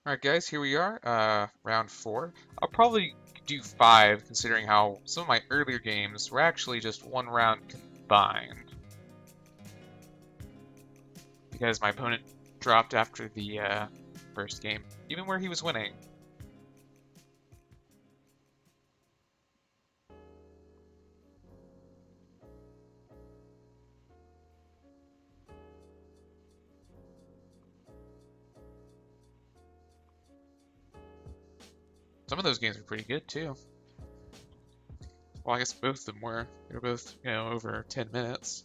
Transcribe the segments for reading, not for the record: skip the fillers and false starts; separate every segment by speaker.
Speaker 1: Alright guys, here we are, round 4. I'll probably do 5, considering how some of my earlier games were actually just one round combined. Because my opponent dropped after the first game, even where he was winning. Some of those games were pretty good too. Well, I guess both of them were. They were both, over 10 minutes.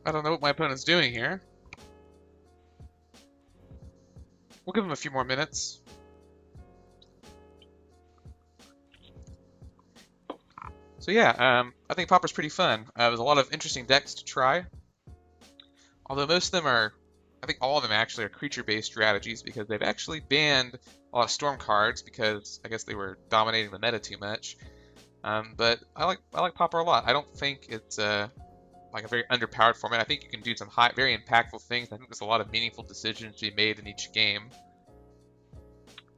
Speaker 1: I don't know what my opponent's doing here. We'll give him a few more minutes. So yeah, I think Pauper's pretty fun. There's a lot of interesting decks to try. Although most of them are, I think all of them actually are creature-based strategies because they've actually banned a lot of storm cards because I guess they were dominating the meta too much. But I like Pauper a lot. I don't think it's like a very underpowered format. I think you can do some very impactful things. I think there's a lot of meaningful decisions to be made in each game.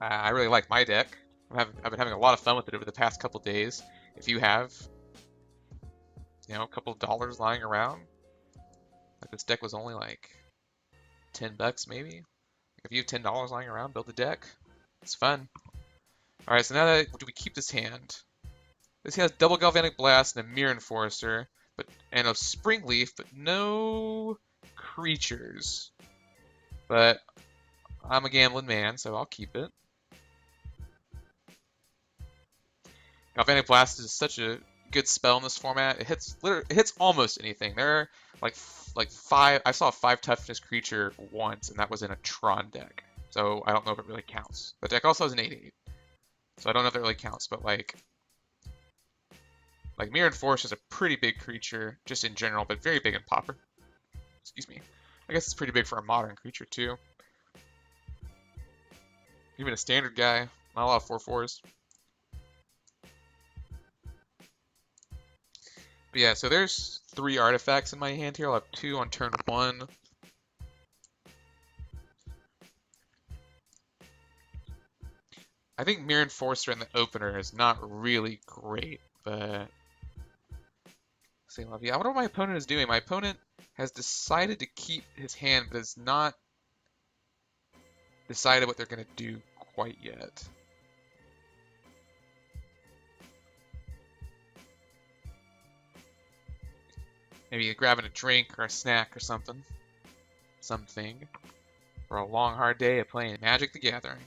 Speaker 1: I really like my deck. I've been having a lot of fun with it over the past couple days. If you have, a couple of dollars lying around, like this deck was only like $10 maybe. If you have $10 lying around, build a deck. It's fun. All right, so now do we keep this hand? This has double Galvanic Blast and a Mirror Enforcer, and a Spring Leaf, but no creatures. But I'm a gambling man, so I'll keep it. Galvanic Blast is such a good spell in this format. It hits almost anything. There are like 5. I saw a 5 toughness creature once, and that was in a Tron deck. So I don't know if it really counts. The deck also has an 8/8, so I don't know if that really counts. But like Mirror Enforcer is a pretty big creature just in general, but very big in Pauper. Excuse me. I guess it's pretty big for a modern creature too. Even a standard guy, not a lot of 4/4s. But yeah, so there's 3 artifacts in my hand here. I'll have 2 on turn 1. I think Mirror Enforcer in the opener is not really great, but I wonder what my opponent is doing. My opponent has decided to keep his hand, but has not decided what they're going to do quite yet. Maybe grabbing a drink or a snack or something. For a long, hard day of playing Magic the Gathering.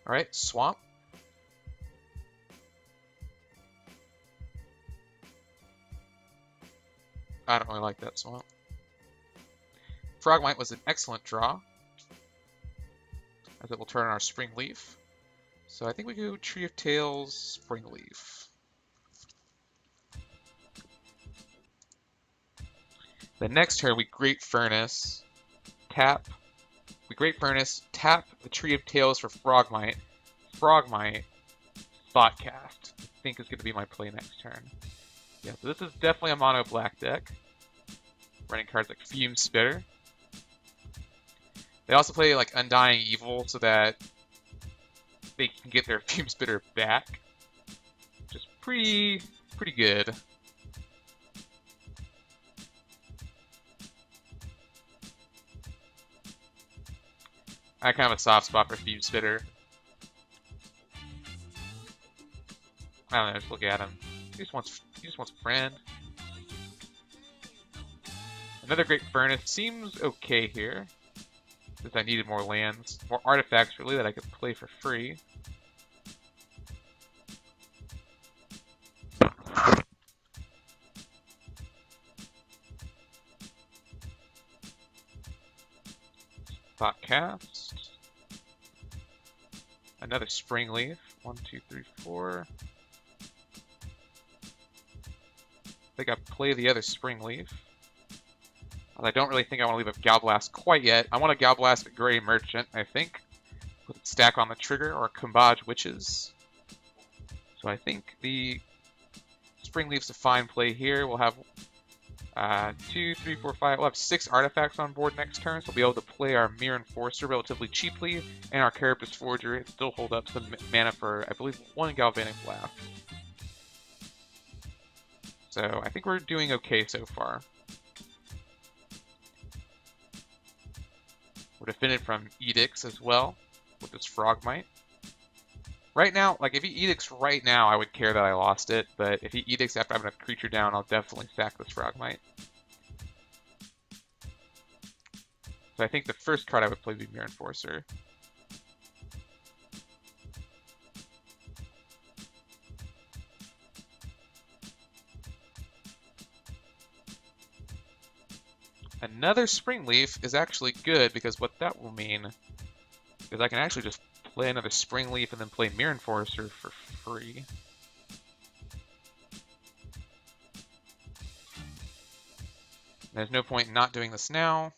Speaker 1: Alright, Swamp. I don't really like that Swamp. Frogmite was an excellent draw, as it will turn on our Spring Leaf. So I think we go Tree of Tails, Spring Leaf. The next turn we Great Furnace, tap. We Great Furnace, tap the Tree of Tails for Frogmite. Frogmite, Thoughtcast. I think is going to be my play next turn. Yeah, so this is definitely a mono black deck. Running cards like Fume Spitter. They also play like Undying Evil so that they can get their Fume Spitter back. Which is pretty good. I kind of have a soft spot for Fume Spitter. I don't know, just look at him. He just wants a friend. Another Great Furnace seems okay here. Since I needed more lands. More artifacts really that I could play for free. Thoughtcast. Another Spring Leaf. 1, 2, 3, 4. I think I play the other Spring Leaf. I don't really think I want to leave a Galblast quite yet. I want a Galblast with Gray Merchant, I think. With it stack on the trigger, or Kumbaj Witches. So I think the Spring Leaf's a fine play here. We'll have 2, 3, 4, 5. We'll have 6 artifacts on board next turn, so we'll be able to play our Mirror Enforcer relatively cheaply, and our Carapace Forger. It still hold up some mana for, I believe, 1 Galvanic Blast. So I think we're doing okay so far. We're defended from Edicts as well, with this Frogmite. Right now, like, if he Edicts right now, I would care that I lost it, but if he Edicts after having a creature down, I'll definitely sack this Frogmite. So I think the first card I would play would be Mirror Enforcer. Another Spring Leaf is actually good, because what that will mean is I can actually just play another Spring Leaf and then play Mirror Enforcer for free. There's no point in not doing this now.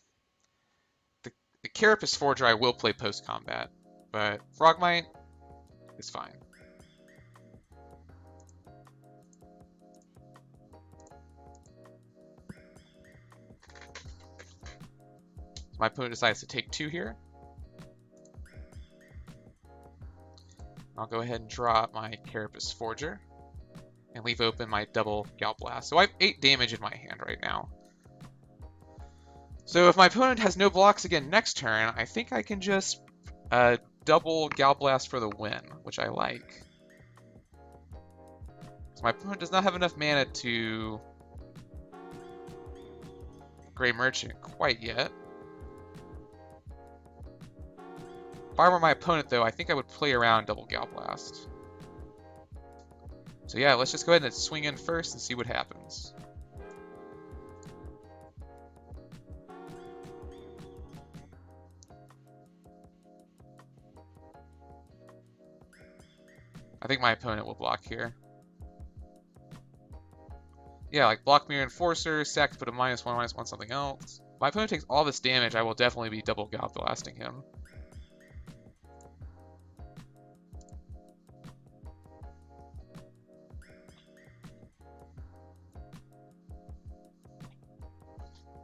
Speaker 1: The Carapace Forger I will play post-combat, but Frogmite is fine. So my opponent decides to take 2 here. I'll go ahead and draw my Carapace Forger and leave open my double Galblast. So I have 8 damage in my hand right now. So if my opponent has no blocks again next turn, I think I can just double Galblast for the win, which I like. So my opponent does not have enough mana to Gray Merchant quite yet. If I were my opponent, though, I think I would play around double Galblast. So yeah, let's just go ahead and swing in first and see what happens. I think my opponent will block here. Yeah, like block Mirror Enforcer, sack to put a -1/-1 something else. If my opponent takes all this damage, I will definitely be double Galblasting him.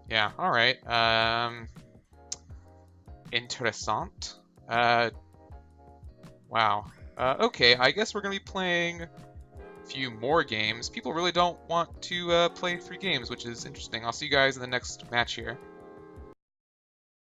Speaker 1: Yeah, alright. Interessant. Wow. Okay, I guess we're going to be playing a few more games. People really don't want to play 3 games, which is interesting. I'll see you guys in the next match here.